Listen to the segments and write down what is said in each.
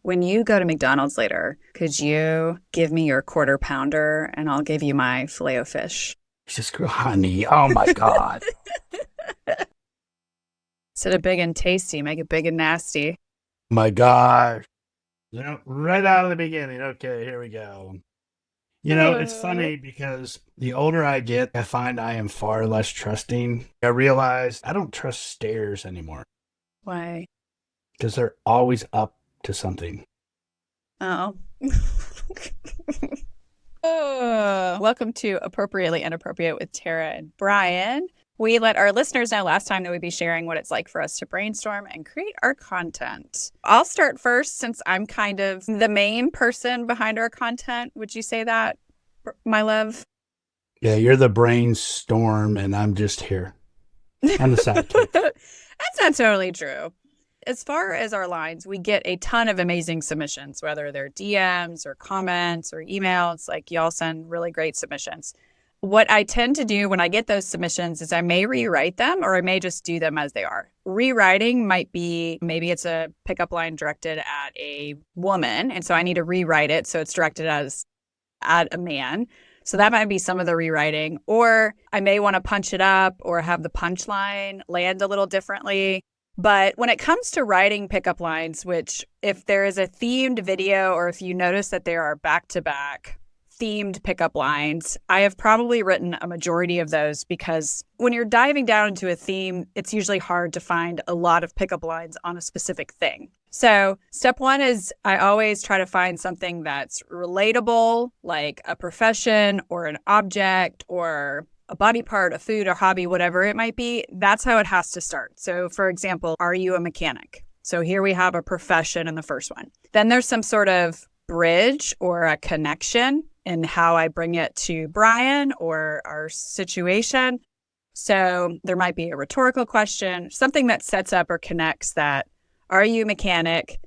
when you go to McDonald's later, could you give me your quarter pounder and I'll give you my filet o fish? Just honey. Oh my God. Instead of big and tasty, make it big and nasty. My gosh. Right out of the beginning. Okay, here we go. It's funny because the older I get, I find I am far less trusting. I realize I don't trust stairs anymore Why? because they're always up to something. Oh. Welcome to Appropriately Inappropriate with Tara and Brian. We let our listeners know last time that we'd be sharing what it's like for us to brainstorm and create our content. I'll start first since I'm kind of the main person behind our content. Would you say that, my love? Yeah, you're the brainstorm and I'm just here. I'm the sidekick. That's not totally true. As far as our lines, we get a ton of amazing submissions, whether they're DMs or comments or emails. Like, y'all send really great submissions. What I tend to do when I get those submissions is I may rewrite them or I may just do them as they are. Rewriting might be, maybe it's a pickup line directed at a woman, and so I need to rewrite it so it's directed at a man. So that might be some of the rewriting. Or I may want to punch it up or have the punchline land a little differently. But when it comes to writing pickup lines, which if there is a themed video or if you notice that there are back-to-back themed pickup lines, I have probably written a majority of those because when you're diving down into a theme, it's usually hard to find a lot of pickup lines on a specific thing. So step one is I always try to find something that's relatable, like a profession or an object or a body part, a food, a hobby, whatever it might be. That's how it has to start. So for example, are you a mechanic? So here we have a profession in the first one. Then there's some sort of bridge or a connection in how I bring it to Brian or our situation. So there might be a rhetorical question, something that sets up or connects that, are you a mechanic?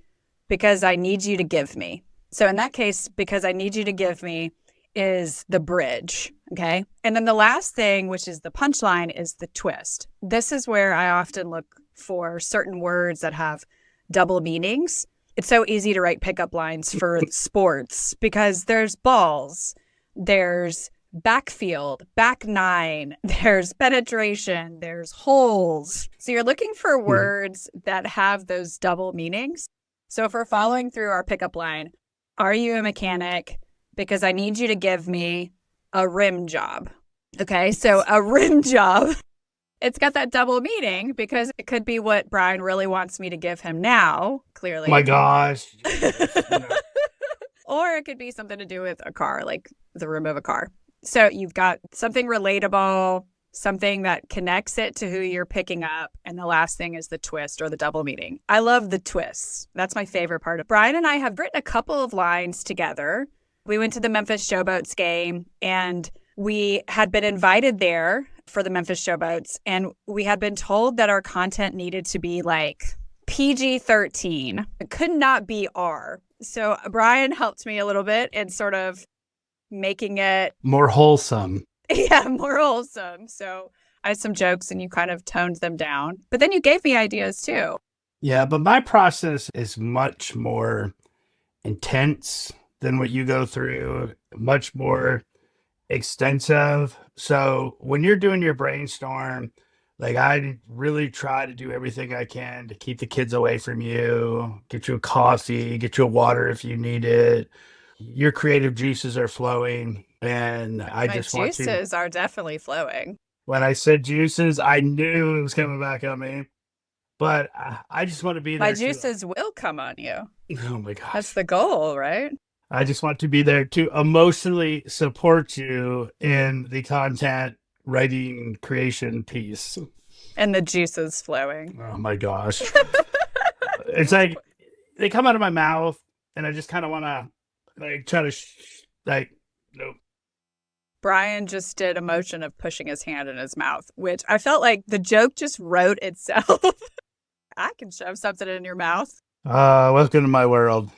Because I need you to give me. So in that case, because I need you to give me is the bridge, okay? And then the last thing, which is the punchline, is the twist. This is where I often look for certain words that have double meanings. It's so easy to write pickup lines for sports because there's balls, there's backfield, back nine, there's penetration, there's holes. So you're looking for words that have those double meanings. So if we're following through our pickup line, are you a mechanic? Because I need you to give me a rim job. Okay, so a rim job. It's got that double meaning because it could be what Brian really wants me to give him now, clearly. My gosh. Or it could be something to do with a car, like the rim of a car. So you've got something relatable, something that connects it to who you're picking up. And the last thing is the twist or the double meaning. I love the twists. That's my favorite part. Brian and I have written a couple of lines together. We went to the Memphis Showboats game and we had been invited there for the Memphis Showboats, and we had been told that our content needed to be like PG-13. It could not be R. So Brian helped me a little bit in sort of making it more wholesome. Yeah, more wholesome. So I had some jokes and you kind of toned them down. But then you gave me ideas too. Yeah, but my process is much more intense than what you go through, much more extensive. So when you're doing your brainstorm, like I really try to do everything I can to keep the kids away from you, get you a coffee, get you a water if you need it. Your creative juices are flowing, and My juices are definitely flowing. When I said juices, I knew it was coming back on me. But I just want to be there. My juices will come on you. Oh my gosh. That's the goal, right? I just want to be there to emotionally support you in the content writing creation piece. And the juices flowing. Oh my gosh. It's like they come out of my mouth and I just kind of want to like try to nope. Brian just did a motion of pushing his hand in his mouth, which I felt like the joke just wrote itself. I can shove something in your mouth. Welcome to my world.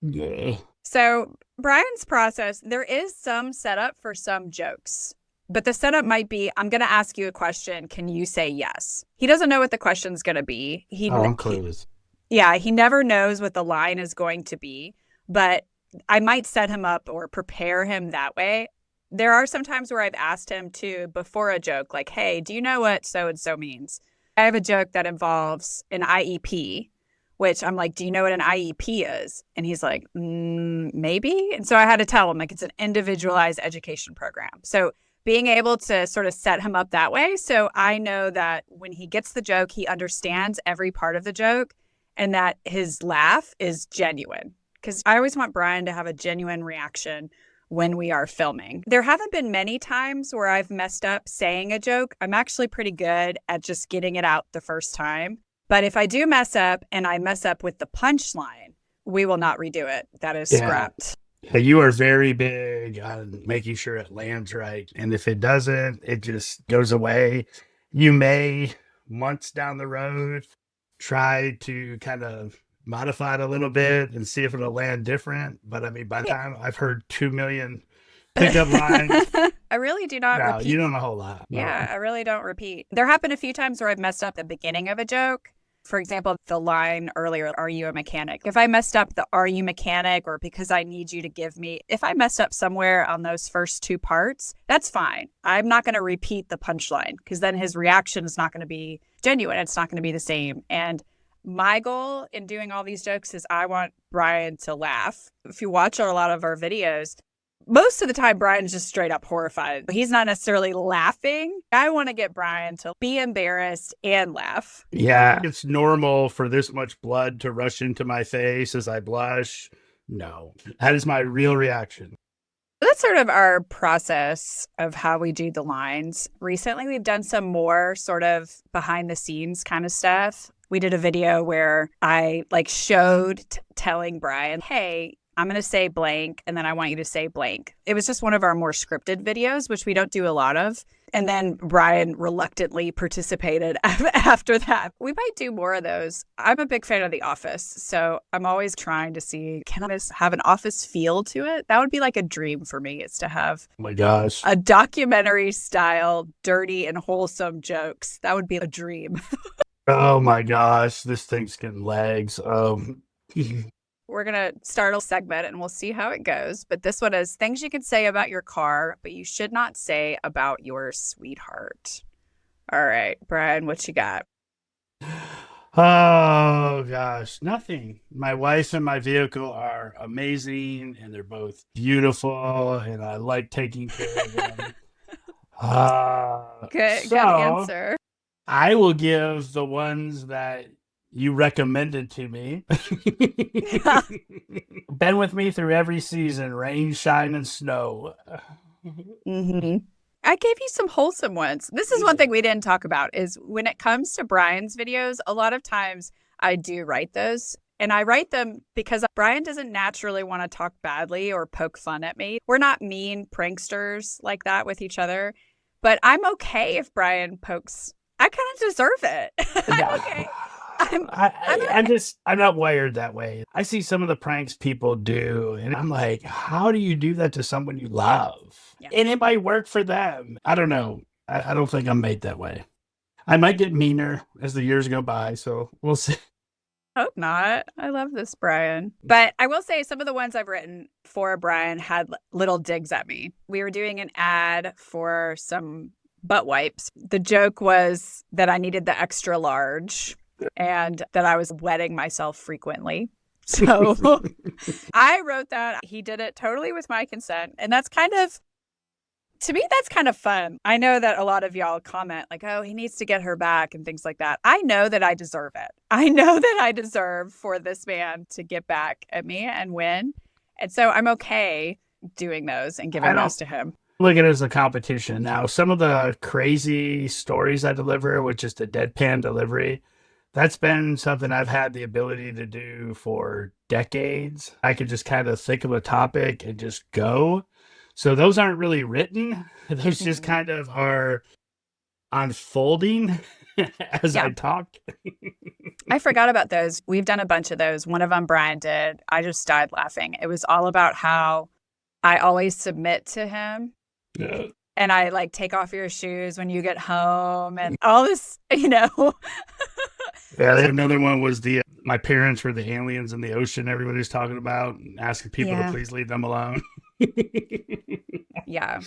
Yeah. So Brian's process, there is some setup for some jokes, but the setup might be, I'm going to ask you a question. Can you say yes? He doesn't know what the question's going to be. I'm clueless. Yeah, he never knows what the line is going to be, but I might set him up or prepare him that way. There are some times where I've asked him to, before a joke, like, hey, do you know what so and so means? I have a joke that involves an IEP, which I'm like, do you know what an IEP is? And he's like, maybe. And so I had to tell him, like, it's an individualized education program. So being able to sort of set him up that way. So I know that when he gets the joke, he understands every part of the joke and that his laugh is genuine. Because I always want Brian to have a genuine reaction when we are filming. There haven't been many times where I've messed up saying a joke. I'm actually pretty good at just getting it out the first time. But if I do mess up and I mess up with the punchline, we will not redo it. That is scrapped. Yeah, you are very big on making sure it lands right. And if it doesn't, it just goes away. You may, months down the road, try to kind of modify it a little bit and see if it'll land different. But I mean, by the time I've heard 2 million pickup lines, I really do not repeat. You don't know a whole lot. Yeah, I really don't repeat. There have been a few times where I've messed up the beginning of a joke. For example, the line earlier, are you a mechanic? If I messed up the are you mechanic or because I need you to give me, if I messed up somewhere on those first two parts, that's fine. I'm not going to repeat the punchline because then his reaction is not going to be genuine. It's not going to be the same. And my goal in doing all these jokes is I want Brian to laugh. If you watch a lot of our videos, most of the time, Brian's just straight up horrified. He's not necessarily laughing. I want to get Brian to be embarrassed and laugh. Yeah, it's normal for this much blood to rush into my face as I blush. No, that is my real reaction. That's sort of our process of how we do the lines. Recently, we've done some more sort of behind the scenes kind of stuff. We did a video where I showed telling Brian, hey, I'm going to say blank, and then I want you to say blank. It was just one of our more scripted videos, which we don't do a lot of. And then Brian reluctantly participated after that. We might do more of those. I'm a big fan of The Office, so I'm always trying to see, can I have an office feel to it? That would be like a dream for me, is to have oh my gosh, a documentary style, dirty and wholesome jokes. That would be a dream. Oh my gosh, this thing's getting legs. We're going to start a segment and we'll see how it goes. But this one is things you can say about your car, but you should not say about your sweetheart. All right, Brian, what you got? Oh gosh, nothing. My wife and my vehicle are amazing and they're both beautiful and I like taking care of them. Good answer. I will give the ones that you recommended to me. Been with me through every season, rain, shine, and snow. Mm-hmm. I gave you some wholesome ones. This is one thing we didn't talk about is when it comes to Brian's videos, a lot of times I do write those. And I write them because Brian doesn't naturally want to talk badly or poke fun at me. We're not mean pranksters like that with each other. But I'm okay if Brian pokes. I kind of deserve it. I'm okay. I'm not wired that way. I see some of the pranks people do, and I'm like, how do you do that to someone you love? Yeah. And it might work for them. I don't know. I don't think I'm made that way. I might get meaner as the years go by, so we'll see. Hope not. I love this, Brian. But I will say some of the ones I've written for Brian had little digs at me. We were doing an ad for some butt wipes. The joke was that I needed the extra large and that I was wetting myself frequently. So I wrote that. He did it totally with my consent. And that's kind of, to me, that's kind of fun. I know that a lot of y'all comment like, oh, he needs to get her back and things like that. I know that I deserve it. I know that I deserve for this man to get back at me and win. And so I'm okay doing those and giving those to him. Look at it as a competition. Now, some of the crazy stories I deliver with just a deadpan delivery, that's been something I've had the ability to do for decades. I could just kind of think of a topic and just go. So those aren't really written. Those just kind of are unfolding as I talk. I forgot about those. We've done a bunch of those. One of them Brian did. I just died laughing. It was all about how I always submit to him. Yeah. And I take off your shoes when you get home and all this, Yeah, another one was the my parents were the aliens in the ocean everybody's talking about and asking people to Yeah. please leave them alone. Yeah.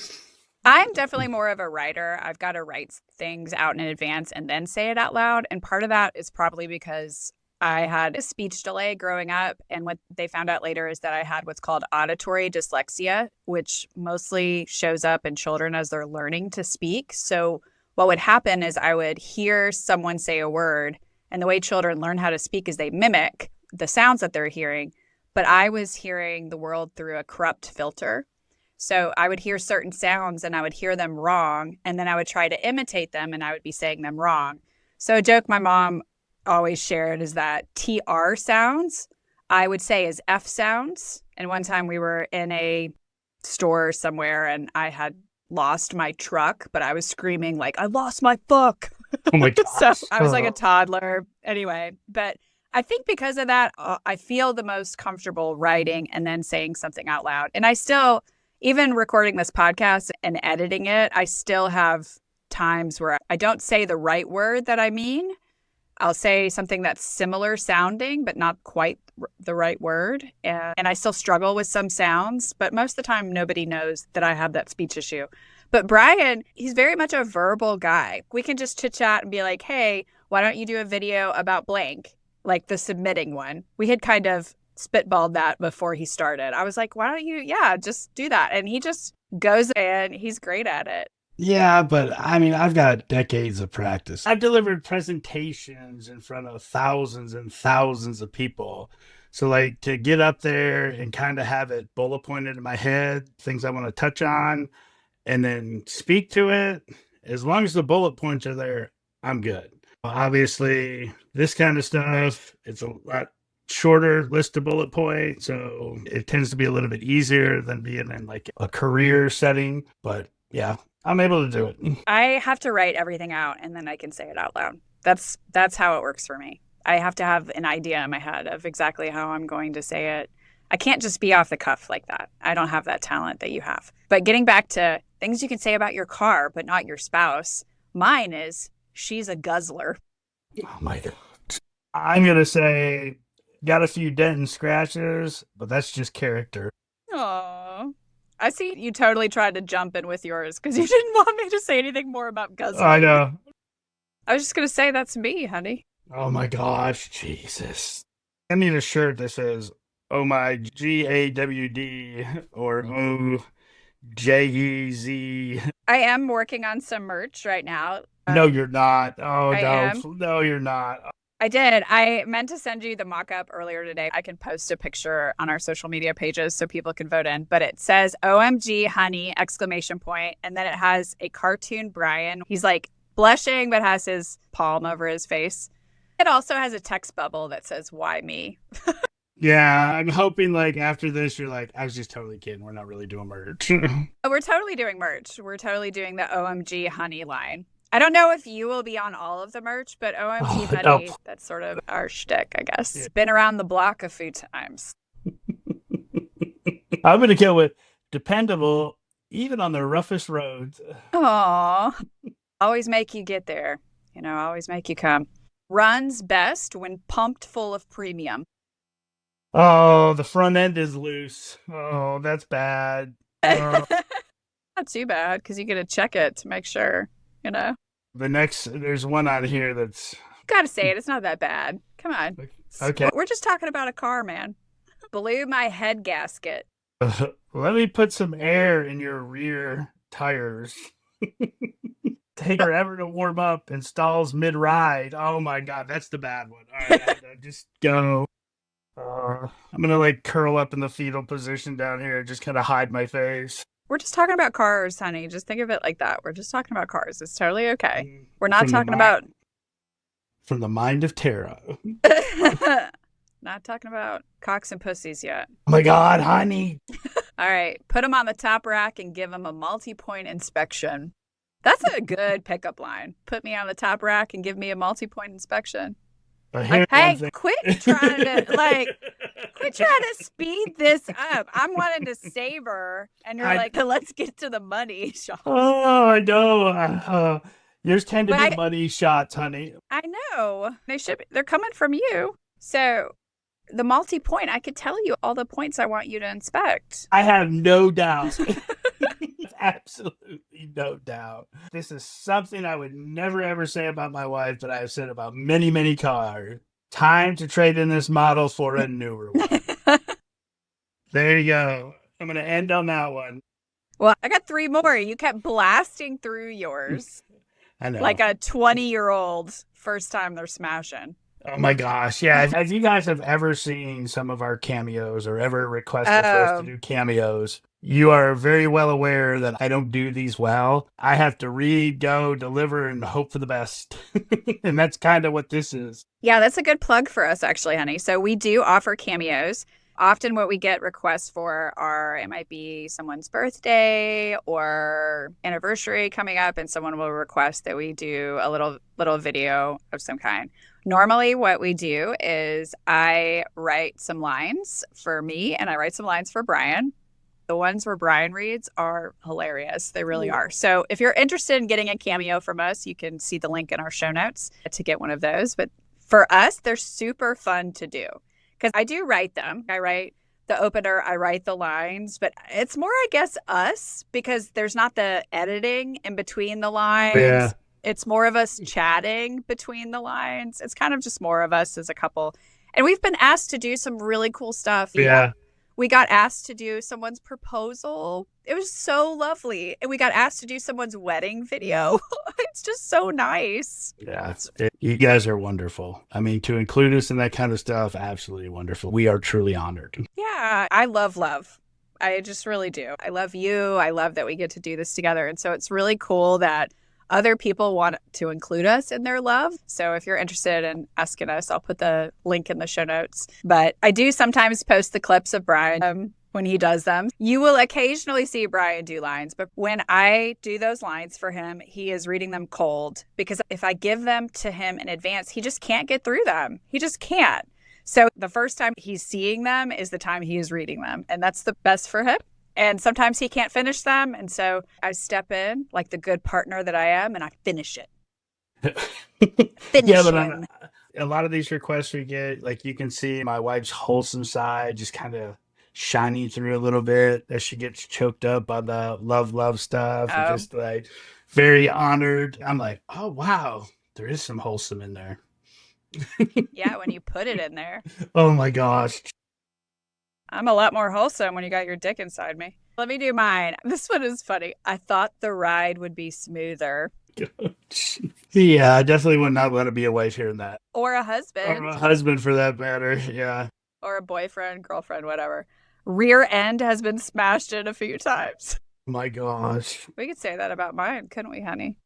I'm definitely more of a writer. I've got to write things out in advance and then say it out loud. And part of that is probably because I had a speech delay growing up. And what they found out later is that I had what's called auditory dyslexia, which mostly shows up in children as they're learning to speak. So what would happen is I would hear someone say a word, and the way children learn how to speak is they mimic the sounds that they're hearing. But I was hearing the world through a corrupt filter. So I would hear certain sounds and I would hear them wrong. And then I would try to imitate them and I would be saying them wrong. So a joke my mom always shared is that TR sounds I would say is F sounds. And one time we were in a store somewhere and I had lost my truck, but I was screaming like, I lost my fuck. Oh my So gosh. I was like a toddler anyway. But I think because of that, I feel the most comfortable writing and then saying something out loud. And I still, even recording this podcast and editing it, I still have times where I don't say the right word that I mean. I'll say something that's similar sounding, but not quite the right word. And I still struggle with some sounds, but most of the time, nobody knows that I have that speech issue. But Brian, he's very much a verbal guy. We can just chit chat and be like, hey, why don't you do a video about blank, like the submitting one? We had kind of spitballed that before he started. I was like, why don't you, just do that. And he just goes and he's great at it. Yeah, but I mean, I've got decades of practice. I've delivered presentations in front of thousands and thousands of people. So, like, to get up there and kind of have it bullet pointed in my head, things I want to touch on, and then speak to it, as long as the bullet points are there, I'm good. Obviously, this kind of stuff, it's a lot shorter list of bullet points. So it tends to be a little bit easier than being in like a career setting. But yeah, I'm able to do it. I have to write everything out and then I can say it out loud. That's how it works for me. I have to have an idea in my head of exactly how I'm going to say it. I can't just be off the cuff like that. I don't have that talent that you have. But getting back to things you can say about your car, but not your spouse, mine is she's a guzzler. Oh my God. I'm going to say got a few dent and scratches, but that's just character. Aww. I see you totally tried to jump in with yours because you didn't want me to say anything more about guzzling. I know. I was just going to say that's me, honey. Oh my gosh, Jesus. I need a shirt that says, oh my GAWD or oh JEZ. I am working on some merch right now. No, you're not. Oh, I no. am. No, you're not. I did. I meant to send you the mock-up earlier today. I can post a picture on our social media pages so people can vote in. But it says OMG honey, exclamation point. And then it has a cartoon Brian. He's like blushing, but has his palm over his face. It also has a text bubble that says, why me? Yeah, I'm hoping like after this, you're like, I was just totally kidding. We're not really doing merch. We're totally doing merch. We're totally doing the OMG honey line. I don't know if you will be on all of the merch, but OMG honey, that's sort of our shtick, I guess. Yeah. Been around the block a few times. I'm going to go with dependable, even on the roughest roads. Aw, always make you get there. Always make you come. Runs best when pumped full of premium. Oh, the front end is loose. Oh, that's bad. Not too bad because you get to check it to make sure, The next, there's one out here that's... Gotta say it, it's not that bad. Come on. Okay. We're just talking about a car, man. Blew my head gasket. Let me put some air in your rear tires. Take forever to warm up, installs mid-ride. Oh my God, that's the bad one. All right, just go. I'm going to like curl up in the fetal position down here, just kind of hide my face. We're just talking about cars, honey. Just think of it like that. We're just talking about cars. It's totally okay. We're not talking about... From the mind of Tara. Not talking about cocks and pussies yet. Oh my God, honey. All right. Put them on the top rack and give them a multi-point inspection. That's a good pickup line. Put me on the top rack and give me a multi-point inspection. Like, hey, quit trying to speed this up. I'm wanting to savor, and you're like, let's get to the money, Sean. Oh, I know. Yours tend to But be money shots, honey. I know they're coming from you. So the multi-point, I could tell you all the points I want you to inspect. I have no doubt. Absolutely no doubt. This is something I would never ever say about my wife, but I have said about many, many cars. Time to trade in this model for a newer one. There you go. I'm going to end on that one. Well, I got 3 more. You kept blasting through yours. I know. Like a 20-year-old first time they're smashing. Oh my gosh. Yeah. If you guys have ever seen some of our cameos or ever requested for us to do cameos, you are very well aware that I don't do these well. I have to read, go, deliver, and hope for the best. And that's kind of what this is. Yeah, that's a good plug for us, actually, honey. So we do offer cameos. Often what we get requests for it might be someone's birthday or anniversary coming up, and someone will request that we do a little video of some kind. Normally what we do is I write some lines for me and I write some lines for Brian. The ones where Brian reads are hilarious. They really are. So if you're interested in getting a cameo from us, you can see the link in our show notes to get one of those. But for us, they're super fun to do because I do write them. I write the opener, I write the lines, but it's more, I guess, us because there's not the editing in between the lines. Yeah. It's more of us chatting between the lines. It's kind of just more of us as a couple. And we've been asked to do some really cool stuff. Yeah. We got asked to do someone's proposal. It was so lovely. And we got asked to do someone's wedding video. It's just so nice. Yeah. You guys are wonderful. I mean, to include us in that kind of stuff, absolutely wonderful. We are truly honored. Yeah. I love love. I just really do. I love you. I love that we get to do this together. And so it's really cool that other people want to include us in their love. So if you're interested in asking us, I'll put the link in the show notes. But I do sometimes post the clips of Brian when he does them. You will occasionally see Brian do lines, but when I do those lines for him, he is reading them cold because if I give them to him in advance, he just can't get through them. He just can't. So the first time he's seeing them is the time he is reading them. And that's the best for him. And sometimes he can't finish them. And so I step in like the good partner that I am and I finish it. Yeah, but a lot of these requests we get, like you can see my wife's wholesome side just kind of shining through a little bit as she gets choked up by the love stuff. And just like very honored. I'm like, oh, wow, there is some wholesome in there. Yeah, when you put it in there. Oh my gosh. I'm a lot more wholesome when you got your dick inside me. Let me do mine. This one is funny. I thought the ride would be smoother. Yeah, I definitely would not let it be a wife hearing that. Or a husband. Or a husband for that matter, yeah. Or a boyfriend, girlfriend, whatever. Rear end has been smashed in a few times. My gosh. We could say that about mine, couldn't we, honey?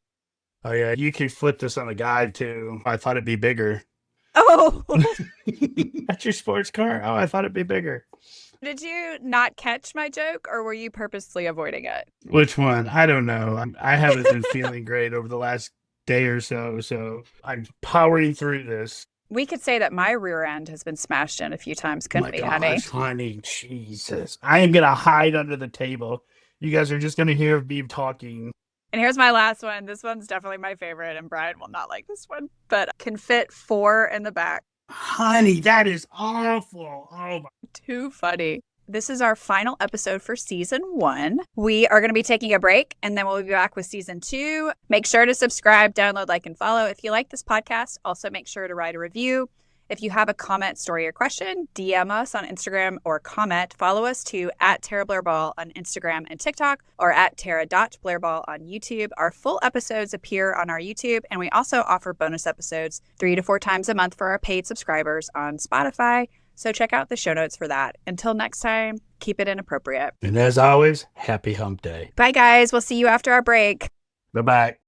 Oh yeah, you could flip this on the guide too. I thought it'd be bigger. Oh! That's your sports car? Oh, I thought it'd be bigger. Did you not catch my joke, or were you purposely avoiding it? Which one? I don't know. I haven't been feeling great over the last day or so, so I'm powering through this. We could say that my rear end has been smashed in a few times, couldn't we, honey? Honey, Jesus. I am going to hide under the table. You guys are just going to hear me talking. And here's my last one. This one's definitely my favorite, and Brian will not like this one, but can fit 4 in the back. Honey, that is awful. Oh my. Too funny. This is our final episode for season 1. We are going to be taking a break and then we'll be back with season 2. Make sure to subscribe, download, like, and follow. If you like this podcast, also make sure to write a review. If you have a comment, story, or question, DM us on Instagram or comment. Follow us to @TaraBlairBall on Instagram and TikTok or @Tara.BlairBall on YouTube. Our full episodes appear on our YouTube, and we also offer bonus episodes 3 to 4 times a month for our paid subscribers on Spotify. So check out the show notes for that. Until next time, keep it inappropriate. And as always, happy hump day. Bye, guys. We'll see you after our break. Bye-bye.